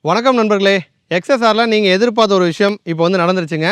வணக்கம் நண்பர்களே. எக்ஸ்எஸ்ஆர்ல நீங்கள் எதிர்பார்த்த ஒரு விஷயம் இப்போ வந்து நடந்துருச்சுங்க.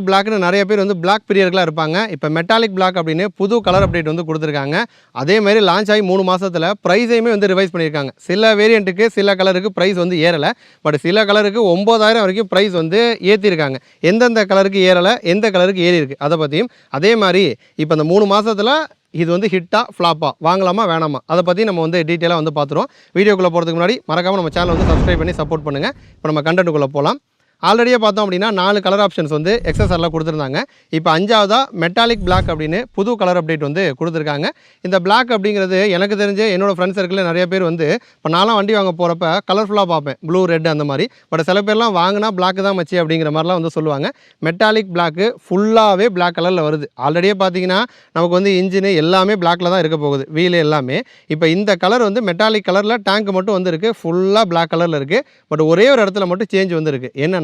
பிளாக்னு நிறைய பேர் வந்து பிளாக் பிரியர்களாக இருப்பாங்க. இப்போ மெட்டாலிக் பிளாக் அப்படின்னு புது கலர் அப்டேட் வந்து கொடுத்துருக்காங்க. அதேமாதிரி லான்ச் ஆகி 3 மாதத்தில் ப்ரைஸையுமே வந்து ரிவைஸ் பண்ணியிருக்காங்க. சில வேரியண்ட்டுக்கு சில கலருக்கு ப்ரைஸ் வந்து ஏறலை. பட் சில கலருக்கு 9000 வரைக்கும் ப்ரைஸ் வந்து ஏற்றிருக்காங்க. எந்தெந்த கலருக்கு ஏறலை, எந்த கலருக்கு ஏறி இருக்குது அதை பற்றியும், அதே மாதிரி இப்போ இந்த 3 மாதத்தில் இது வந்து ஹிட்டா ஃப்ளாப்பா, வாங்கலாமா வேணாமா, அதை பற்றி நம்ம வந்து டீட்டெயிலாக வந்து பார்த்துருவோம். வீடியோக்குள்ளே போகிறதுக்கு முன்னாடி மறக்காமல் நம்ம சேனலை வந்து சப்ஸ்கிரைப் பண்ணி சப்போர்ட் பண்ணுங்கள். இப்போ நம்ம கண்டென்ட்டுக்குள்ளே போகலாம். ஆல்ரெடியே பார்த்தோம் அப்படின்னா 4 கலர் ஆப்ஷன்ஸ் வந்து எக்ஸ்எஸ்ஆரில் கொடுத்துருந்தாங்க. இப்போ 5வதா மெட்டாலிக் பிளாக் அப்படின்னு புது கலர் அப்டேட் வந்து கொடுத்துருக்காங்க. இந்த பிளாக் அப்படிங்கிறது எனக்கு தெரிஞ்ச என்னோட ஃப்ரெண்ட்ஸ் சர்க்கிளில் நிறைய பேர் வந்து இப்போ நான்லாம் வண்டி வாங்க போகிறப்ப கலர்ஃபுல்லாக பார்ப்பேன், ப்ளூ ரெட் அந்த மாதிரி. பட் சில பேர்லாம் வாங்கினா பிளாக் தான் மச்சி அப்படிங்கிற மாதிரிலாம் வந்து சொல்லுவாங்க. மெட்டாலிக் பிளாக்கு ஃபுல்லாகவே பிளாக் கலரில் வருது. ஆல்ரெடியே பார்த்தீங்கன்னா நமக்கு வந்து இன்ஜினு எல்லாமே பிளாக்கில் தான் இருக்க போகுது, வீலு எல்லாமே. இப்போ இந்த கலர் வந்து மெட்டாலிக் கலரில் டேங்க் மட்டும் வந்து இருக்குது, ஃபுல்லாக பிளாக் கலரில் இருக்குது. பட் ஒரே ஒரு இடத்துல மட்டும் சேஞ்ச் வந்து இருக்குது. என்னென்னா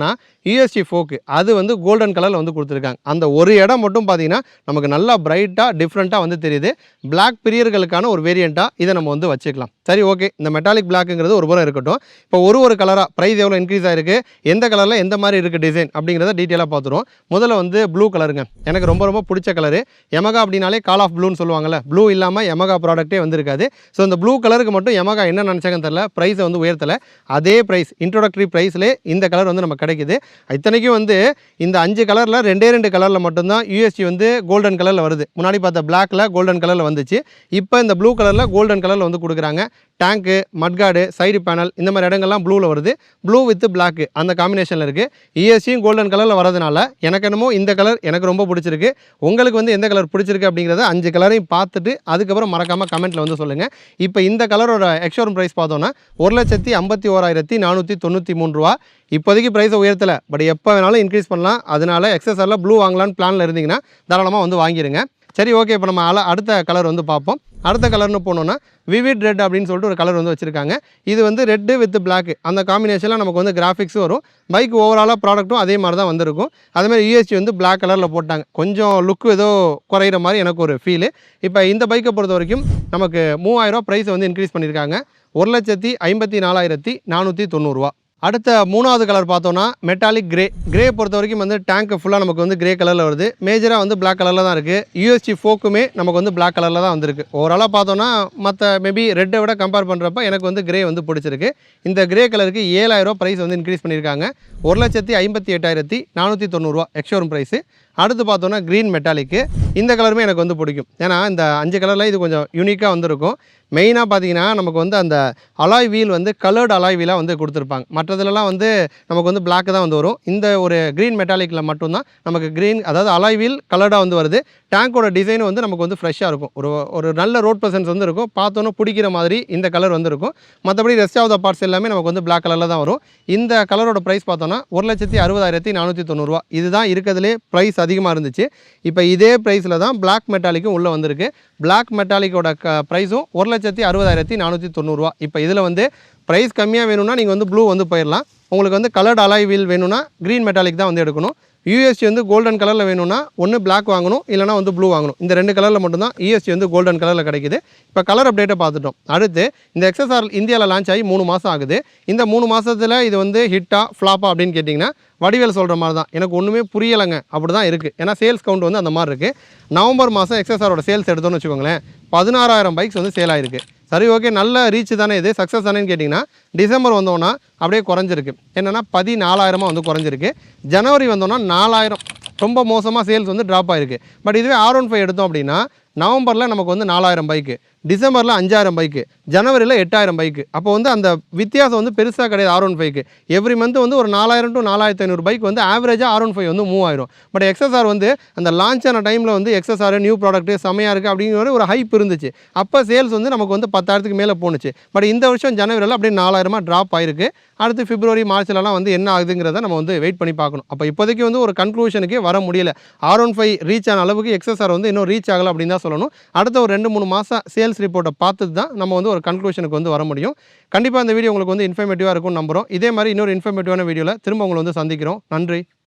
யூஎஸ்டி ஃபோக்கு அது வந்து கோல்டன் கலரில் வந்து கொடுத்துருக்காங்க. அந்த ஒரு இடம் மட்டும் பார்த்தீங்கன்னா நமக்கு நல்லா பிரைட்டாக டிஃப்ரெண்ட்டாக வந்து தெரியுது. பிளாக் பிரியர்களுக்கான ஒரு வேரியண்ட்டாக இதை நம்ம வந்து வச்சுக்கலாம். சரி, ஓகே. இந்த மெட்டாலிக் பிளாக்குங்கிறது ஒரு புறம் இருக்கட்டும். இப்போ ஒரு கலராக ப்ரைஸ் எவ்வளோ இன்க்ரீஸ் ஆகிருக்கு, எந்த கலரில் எந்த மாதிரி இருக்குது டிசைன் அப்படிங்கிறத டீட்டெயிலாக பார்த்துருவோம். முதல்ல வந்து ப்ளூ கலருங்க. எனக்கு ரொம்ப பிடிச்ச கலரு. யமகா அப்படின்னாலே கால் ஆஃப் ப்ளூன்னு சொல்லுவாங்கள்ல, ப்ளூ இல்லாமல் யமகா ப்ராடக்ட்டே வந்திருக்காது. ஸோ இந்த ப்ளூ கலருக்கு மட்டும் யமகா என்ன நினச்சாங்கன்னு தெரியல, ப்ரைஸை வந்து உயர்த்தலை. அதே ப்ரைஸ் இன்ட்ரோடக்டரி ப்ரைஸ்லேயே இந்த கலர் வந்து நமக்கு கிடைக்குது. இத்தனைக்கும் வந்து இந்த 5 கலரில் 2 கலரில் மட்டும்தான் யூஎஸ்டி வந்து கோல்டன் கலரில் வருது. முன்னாடி பார்த்த பிளாக்கில் கோல்டன் கலரில் வந்துச்சு. இப்போ இந்த ப்ளூ கலரில் கோல்டன் கலரில் வந்து கொடுக்குறாங்க. டேங்க்கு, மட்கார்டு, சைடு பேனல் இந்த மாதிரி இடங்கள்லாம் ப்ளூவில் வருது. ப்ளூ வித் பிளாக் அந்த காம்பினேஷனில் இருக்குது. யூஎஸ்டியும் கோல்டன் கலரில் வரதுனால எனக்கு என்னமோ இந்த கலர் எனக்கு ரொம்ப பிடிச்சிருக்கு. உங்களுக்கு வந்து எந்த கலர் பிடிச்சிருக்கு அப்படிங்கிறத 5 கலரையும் பார்த்துட்டு அதுக்கப்புறம் மறக்காமல் கமெண்ட்டில் வந்து சொல்லுங்கள். இப்போ இந்த கலரோட எக்ஸ்ஷோரூம் ப்ரைஸ் பார்த்தோன்னா 1,51,493 ரூபா. இப்போதைக்கு ப்ரைஸை உயர்த்தலை, பட் எப்போ வேணாலும் இன்க்ரீஸ் பண்ணலாம். அதனால எக்ஸ்எஸ்ஆரில் ப்ளூ வாங்கலான்னு பிளானில் இருந்தீங்கன்னா தாராளமாக வந்து வாங்கிடுங்க. சரி, ஓகே. இப்போ நம்ம அடுத்த கலர் வந்து பார்ப்போம். அடுத்த கலர்னு போனோன்னா விவிட் ரெட் அப்படின்னு சொல்லிட்டு ஒரு கலர் வந்து வச்சுருக்காங்க. இது வந்து ரெட்டு வித் பிளாக் அந்த காம்பினேஷனில் நமக்கு வந்து கிராஃபிக்ஸும் வரும். பைக் ஓவராலாக ப்ராடக்ட்டும் அதே மாதிரி தான் வந்திருக்கும். அதேமாதிரி யூஎஸ்டி வந்து பிளாக் கலரில் போட்டாங்க. கொஞ்சம் லுக்கு ஏதோ குறையிற மாதிரி எனக்கு ஒரு ஃபீலு. இப்போ இந்த பைக்கை பொறுத்த வரைக்கும் நமக்கு 3000 ரூபா ப்ரைஸ் வந்து இன்க்ரீஸ் பண்ணியிருக்காங்க. 1,54,490 ரூபா. அடுத்த 3வது கலர் பார்த்தோன்னா மெட்டாலிக் கிரே பொறுத்த வரைக்கும் வந்து டேங்க் ஃபுல்லாக நமக்கு வந்து கிரே கலரில் வருது. மேஜராக வந்து பிளாக் கலரில் தான் இருக்குது. யூஎஸ்டி ஃபோக்குமே நமக்கு வந்து பிளாக் கலரில் தான் வந்திருக்கு. ஓவராலாக பார்த்தோன்னா மற்ற மேபி ரெட்டை விட கம்பேர் பண்ணுறப்ப எனக்கு வந்து கிரே வந்து பிடிச்சிருக்கு. இந்த கிரே கலருக்கு 7000 ரூபா ப்ரைஸ் வந்து இன்க்ரீஸ் பண்ணியிருக்காங்க. 1,58,490 ரூபா எக்ஸ்ஷோரூம் ப்ரைஸு. அடுத்து பார்த்தோன்னா க்ரீன் மெட்டாலிக்கு. இந்த கலருமே எனக்கு வந்து பிடிக்கும். ஏன்னா இந்த 5 கலரில் இது கொஞ்சம் யூனிக்காக வந்துருக்கும். மெயினாக பார்த்தீங்கன்னா நமக்கு வந்து அந்த அலாய் வீல் வந்து கலர்டு அலாய் வீலாக வந்து கொடுத்துருப்பாங்க. மற்றதுலலாம் வந்து நமக்கு வந்து பிளாக் தான் வந்து வரும். இந்த ஒரு க்ரீன் மெட்டாலிக்கில் மட்டும்தான் நமக்கு க்ரீன், அதாவது அலாய் வீல் கலர்டாக வந்து வருது. டேங்கோட டிசைனும் வந்து நமக்கு வந்து ஃப்ரெஷ்ஷாக இருக்கும். ஒரு நல்ல ரோட் ப்ரெசன்ஸ் வந்து இருக்கும். பார்த்தோன்னா பிடிக்கிற மாதிரி இந்த கலர் வந்து இருக்கும். மற்றபடி ரெஸ்ட் ஆஃப் த பார்ட்ஸ் எல்லாமே நமக்கு வந்து பிளாக் கலரில் தான் வரும். இந்த கலரோட ப்ரைஸ் பார்த்தோன்னா 1,60,490 ரூபா. இதுதான் இருக்கிறதுலே ப்ரைஸ் அதிகமாக இருந்துச்சு. இப்போ இதே ப்ரைஸில் தான் பிளாக் மெட்டாலிக்கும் உள்ளே வந்திருக்கு. பிளாக் மெட்டாலிக்கோட ப்ரைஸும் 1,60,490 ரூபா. இப்போ இதில் வந்து ப்ரைஸ் கம்மியாக வேணும்னா நீங்கள் வந்து ப்ளூ வந்து போயிடலாம். உங்களுக்கு வந்து கலர்டு அலாய் வீல் வேணும்னா க்ரீன் மெட்டாலிக் தான் வந்து எடுக்கணும். யூஎஸ்டி வந்து கோல்டன் கலரில் வேணும்னா ஒன்று பிளாக் வாங்கணும், இல்லைனா வந்து ப்ளூ வாங்கணும். இந்த 2 கலரில் மட்டும்தான் யூஎஸ்டி வந்து கோல்டன் கலரில் கிடைக்குது. இப்போ கலர் அப்டேட்டை பார்த்துட்டோம். அடுத்து இந்த எக்ஸ்எஸ்ஆர் இந்தியாவில் லான்ச் ஆகி 3 மாதம் ஆகுது. இந்த 3 மாதத்தில் இது வந்து ஹிட்டா ஃப்ளாப்பா அப்படின்னு கேட்டிங்கன்னா வடிவேல் சொல்கிற மாதிரி தான். எனக்கு ஒன்றுமே புரியலைங்க, அப்படி தான் இருக்குது. ஏன்னா சேல்ஸ் கவுண்ட் வந்து அந்த மாதிரி இருக்குது. நவம்பர் மாதம் எக்ஸ்எஸ்ஆரோட சேல்ஸ் எடுத்தோன்னு வச்சுக்கோங்களேன், 16,000 பைக்ஸ் வந்து சேல் ஆகிருக்கு. சரி, ஓகே. நல்ல ரீச் தானே, இது சக்ஸஸ் தானேன்னு கேட்டிங்கன்னா டிசம்பர் வந்தோன்னா அப்படியே குறைஞ்சிருக்கு. என்னென்னா 14,000 வந்து குறைஞ்சிருக்கு. ஜனவரி வந்தோன்னா 4,000 ரொம்ப மோசமாக சேல்ஸ் வந்து ட்ராப் ஆகிருக்கு. பட் இதுவே R15 எடுத்தோம் அப்படின்னா நவம்பரில் நமக்கு வந்து 4,000 பைக்கு, டிசம்பரில் 5,000 பைக்கு, ஜனவரியில் 8,000 பைக்கு. அப்போ வந்து அந்த வித்தியாசம் வந்து பெருசாக கிடையாது. R15 எவ்ரி மந்த் வந்து ஒரு 4,000 to 4,500 பைக் வந்து ஆவரேஜாக R15 வந்து மூவ் ஆயிரும். பட் எக்ஸ்எஸ்ஆர் வந்து அந்த லான்ச் ஆன டைமில் வந்து எக்ஸ்எஸ்ஆர் நியூ ப்ராடக்ட்டு செம்மையாக இருக்குது அப்படிங்கிற ஒரு ஹைப் இருந்துச்சு. அப்போ சேல்ஸ் வந்து நமக்கு வந்து 10,000க்கு மேலே போணுச்சு. பட் இந்த வருஷம் ஜனவரியில் அப்படியே 4,000 ட்ராப் ஆயிருக்கு. அடுத்து பிப்ரவரி மார்ச்லலாம் வந்து என்ன ஆகுதுங்கிறத நம்ம வந்து வெயிட் பண்ணி பார்க்கணும். அப்போ இப்போதைக்கு வந்து ஒரு கன்க்ளூஷனுக்கே வர முடியல. R15 ரீச் ஆன அளவுக்கு எக்ஸ்எஸ்ஆர் வந்து இன்னும் ரீச் ஆகலை அப்படின்னு தான் சொல்லணும். அடுத்த ஒரு 2-3 மாதம் சேல்ஸ் ரிப்போர்ட்டை பார்த்துட்டு தான் நம்ம வந்து ஒரு கன்க்ளூஷனுக்கு வந்து வர முடியும். கண்டிப்பாக இந்த வீடியோ உங்களுக்கு வந்து இன்ஃபர்மேட்டிவாக இருக்கும்னு நம்புகிறோம். இதே மாதிரி இன்னொரு இன்ஃபர்மேட்டிவான வீடியோவில் திரும்ப உங்களை வந்து சந்திக்கிறோம். நன்றி.